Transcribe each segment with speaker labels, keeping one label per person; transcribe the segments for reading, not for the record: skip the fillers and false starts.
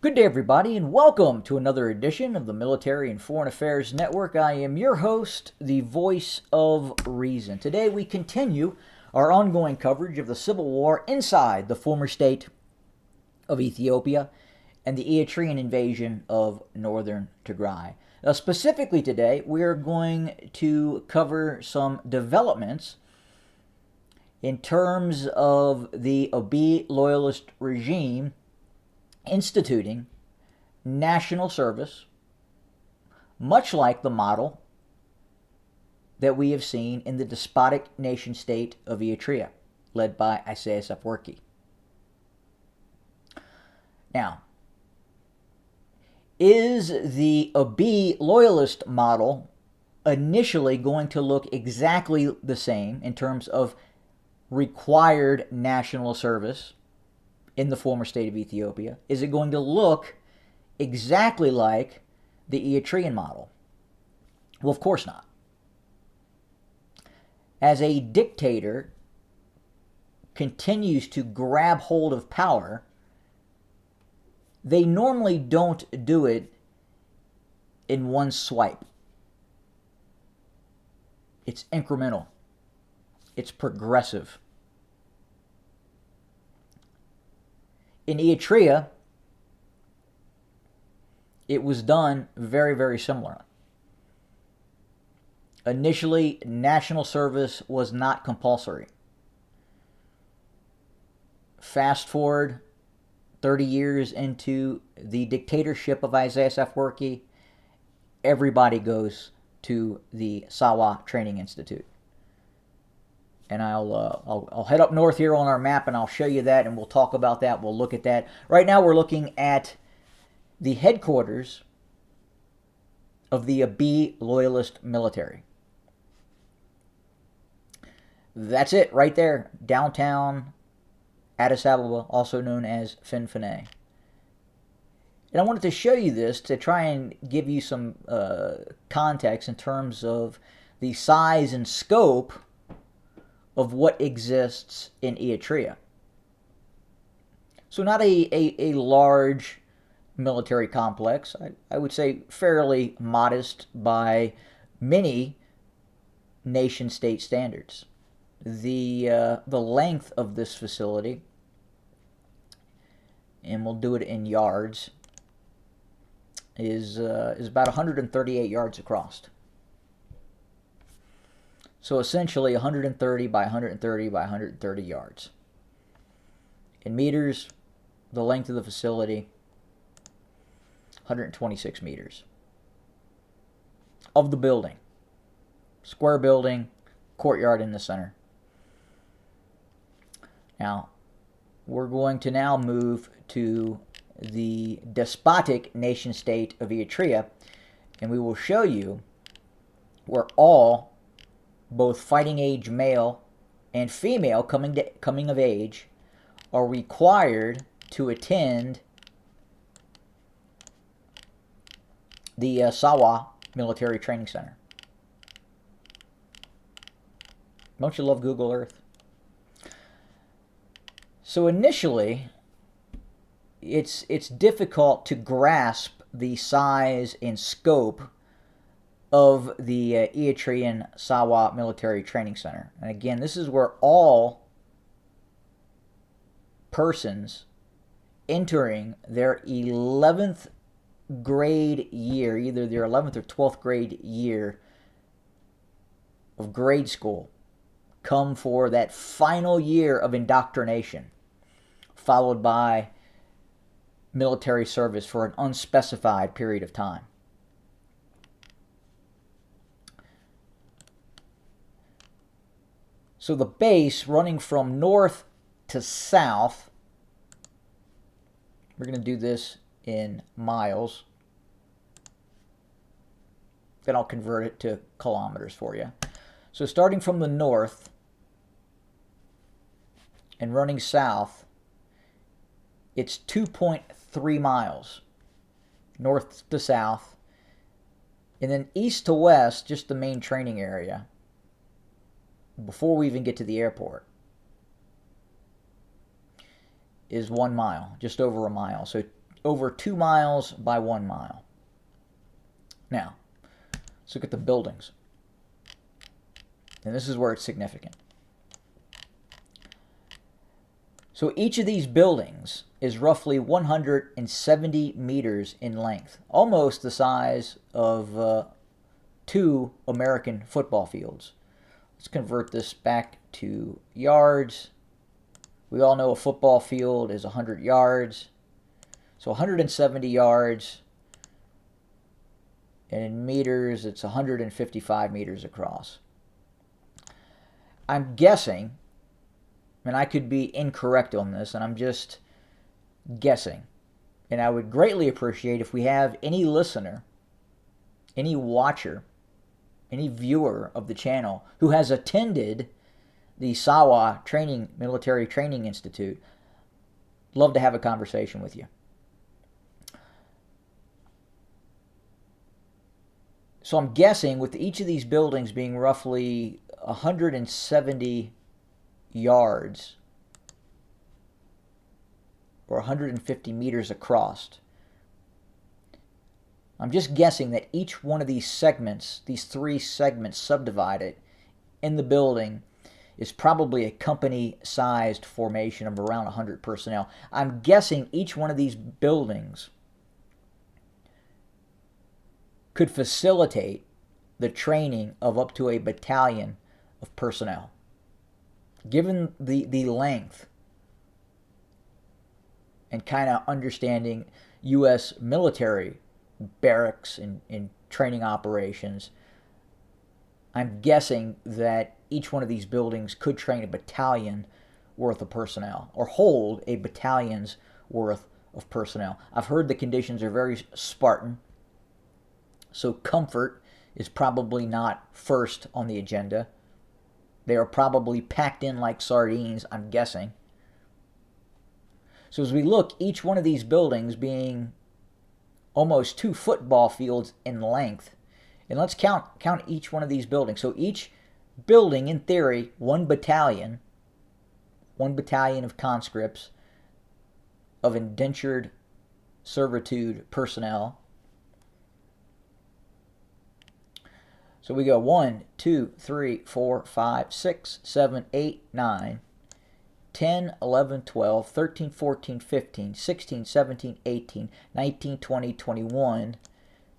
Speaker 1: Good day, everybody, and welcome to another edition of the Military and Foreign Affairs Network. I am your host, the voice of reason. Today, we continue our ongoing coverage of the civil war inside the former state of Ethiopia and the Eritrean invasion of northern Tigray. Specifically today, we are going to cover some developments in terms of the Abiy loyalist regime instituting national service, much like the model that we have seen in the despotic nation state of Eritrea, led by Isaias Afwerki. Now, is the Abiy loyalist model initially going to look exactly the same in terms of required national service in the former state of Ethiopia? Is it going to look exactly like the Eritrean model? Well, of course not. As a dictator continues to grab hold of power, they normally don't do it in one swipe. It's incremental. It's progressive. In Eritrea, it was done very, very similar. Initially, national service was not compulsory. Fast forward 30 years into the dictatorship of Isaias Afwerki, everybody goes to the Sawa Training Institute. And I'll head up north here on our map and I'll show you that, and we'll talk about that. We'll look at that. Right now we're looking at the headquarters of the Abiy loyalist military. That's it right there. Downtown Addis Ababa, also known as Finfinne. And I wanted to show you this to try and give you some context in terms of the size and scope of what exists in Eritrea. So not a large military complex. I would say fairly modest by many nation-state standards. The length of this facility, and we'll do it in yards, is about 138 yards across. So essentially 130 by 130 by 130 yards. In meters, the length of the facility, 126 meters. Of the building. Square building, courtyard in the center. Now, we're going to now move to the despotic nation state of Eritrea, and we will show you where all both fighting age male and female coming of age are required to attend the Sawa Military Training Center. Don't you love Google Earth? So initially, it's difficult to grasp the size and scope of the Eritrean Sawa Military Training Center. And again, this is where all persons entering their 11th grade year, either their 11th or 12th grade year of grade school, come for that final year of indoctrination, followed by military service for an unspecified period of time. So the base running from north to south, we're going to do this in miles. Then I'll convert it to kilometers for you. So starting from the north and running south, it's 2.3 miles north to south. And then east to west, just the main training area, before we even get to the airport, is 1 mile, just over a mile. So over 2 miles by 1 mile. Now, let's look at the buildings. And this is where it's significant. So each of these buildings is roughly 170 meters in length, almost the size of 2 American football fields. Let's convert this back to yards. We all know a football field is 100 yards. So 170 yards, and in meters, it's 155 meters across. I'm guessing, and I could be incorrect on this, and I'm just guessing, and I would greatly appreciate if we have any listener, any watcher, any viewer of the channel who has attended the Sawa Military Training Institute. Love to have a conversation with you. So I'm guessing with each of these buildings being roughly 170 yards or 150 meters across, I'm just guessing that each one of these segments, these 3 segments subdivided in the building, is probably a company-sized formation of around 100 personnel. I'm guessing each one of these buildings could facilitate the training of up to a battalion of personnel. Given the length and kind of understanding U.S. military barracks and training operations, I'm guessing that each one of these buildings could train a battalion worth of personnel or hold a battalion's worth of personnel. I've heard the conditions are very Spartan, so comfort is probably not first on the agenda. They are probably packed in like sardines, I'm guessing. So as we look, each one of these buildings being almost 2 football fields in length, and let's count each one of these buildings. So each building, in theory, one battalion of conscripts, of indentured servitude personnel. So we go 1, 2, 3, 4, 5, 6, 7, 8, 9, 10, 11, 12, 13, 14, 15, 16, 17, 18, 19, 20, 21,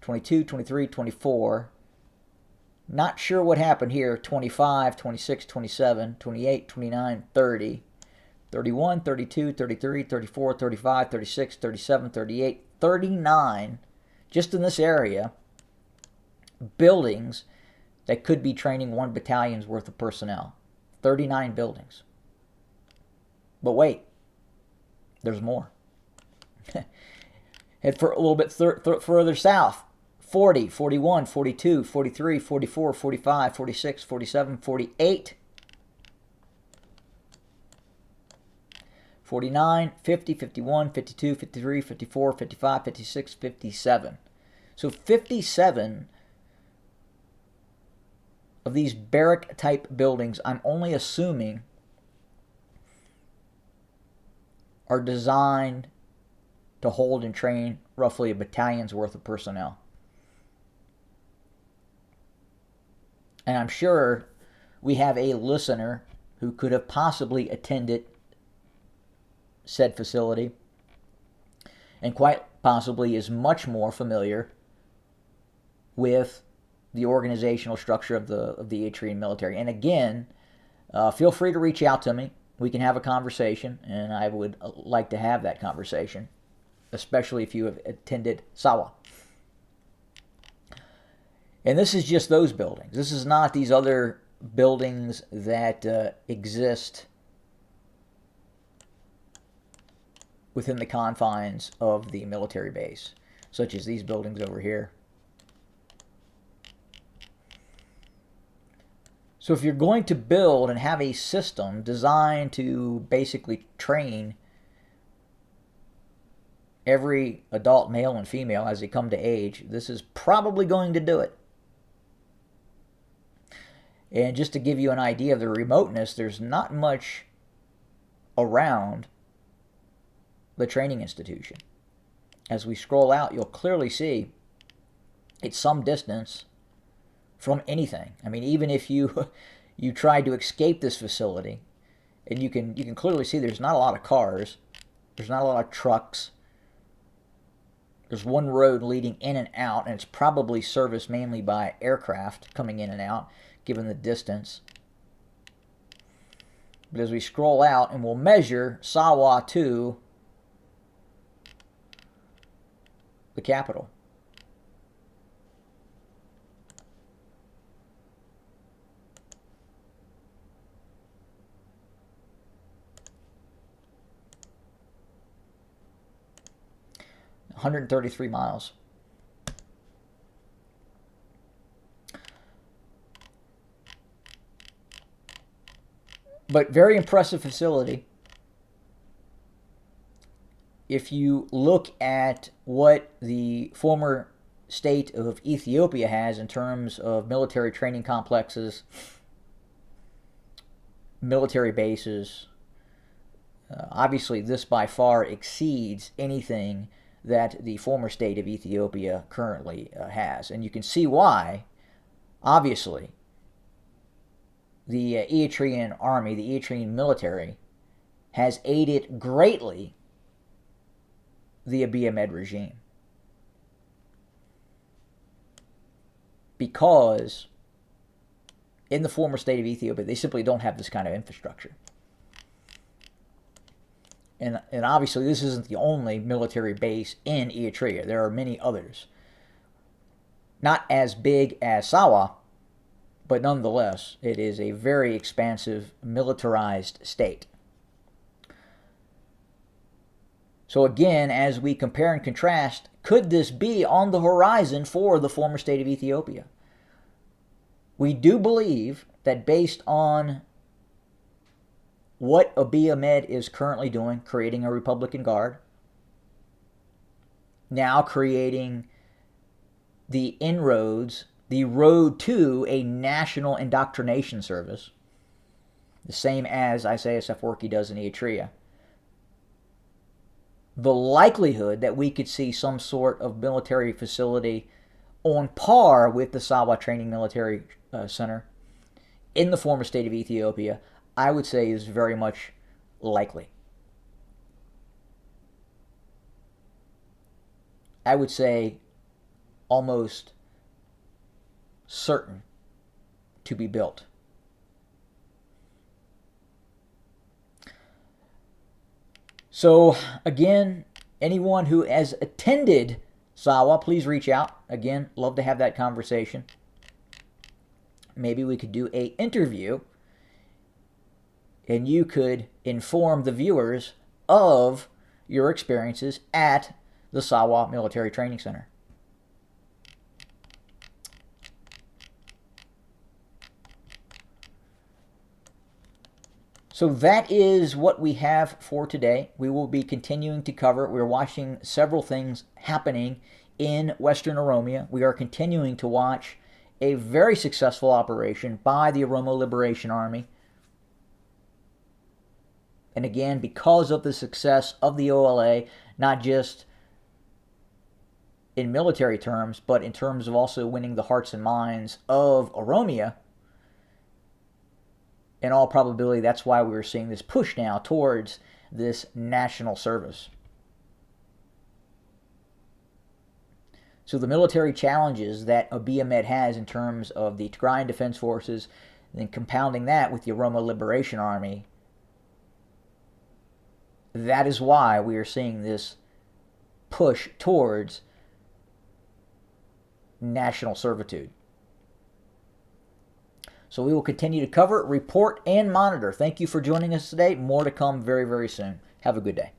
Speaker 1: 22, 23, 24. Not sure what happened here. 25, 26, 27, 28, 29, 30, 31, 32, 33, 34, 35, 36, 37, 38, 39, just in this area, buildings that could be training 1 battalion's worth of personnel. 39 buildings. But wait, there's more. Head for a little bit further south. 40, 41, 42, 43, 44, 45, 46, 47, 48, 49, 50, 51, 52, 53, 54, 55, 56, 57. So 57 of these barrack-type buildings, I'm only assuming, are designed to hold and train roughly a battalion's worth of personnel. And I'm sure we have a listener who could have possibly attended said facility and quite possibly is much more familiar with the organizational structure of the Eritrean military. And again, feel free to reach out to me. We can have a conversation, and I would like to have that conversation, especially if you have attended Sawa. And this is just those buildings. This is not these other buildings that exist within the confines of the military base, such as these buildings over here. So if you're going to build and have a system designed to basically train every adult male and female as they come to age, this is probably going to do it. And just to give you an idea of the remoteness, there's not much around the training institution. as we scroll out, you'll clearly see it's some distance from anything. I mean, even if you you try to escape this facility, and you can clearly see there's not a lot of cars, there's not a lot of trucks. There's one road leading in and out, and it's probably serviced mainly by aircraft coming in and out, given the distance. But as we scroll out, and we'll measure Sawa to the capital. $133 miles. But very impressive facility. If you look at what the former state of Ethiopia has in terms of military training complexes, military bases, obviously this by far exceeds anything that the former state of Ethiopia currently has. And you can see why, obviously, the Eritrean army, the Eritrean military, has aided greatly the Abiy regime. Because in the former state of Ethiopia, they simply don't have this kind of infrastructure. And obviously, this isn't the only military base in Eritrea. There are many others. Not as big as Sawa, but nonetheless, it is a very expansive, militarized state. So again, as we compare and contrast, could this be on the horizon for the former state of Ethiopia? We do believe that based on what Abiy is currently doing, creating a Republican Guard, now creating the inroads, the road to a national indoctrination service, the same as Isaias Afwerki does in Eritrea. The likelihood that we could see some sort of military facility on par with the Sawa Training Military Center in the former state of Ethiopia, I would say is very much likely. I would say almost certain to be built. So again, anyone who has attended Sawa, please reach out. Again, love to have that conversation. Maybe we could do an interview and you could inform the viewers of your experiences at the Sawa Military Training Center. So that is what we have for today. We will be continuing to cover. We're watching several things happening in Western Oromia. We are continuing to watch a very successful operation by the Oromo Liberation Army. And again, because of the success of the OLA, not just in military terms, but in terms of also winning the hearts and minds of Oromia, in all probability, that's why we're seeing this push now towards this national service. So the military challenges that Abiy has in terms of the Tigrayan Defense Forces, and then compounding that with the Oromo Liberation Army, that is why we are seeing this push towards national servitude. So we will continue to cover, report, and monitor. Thank you for joining us today. More to come very, very soon. Have a good day.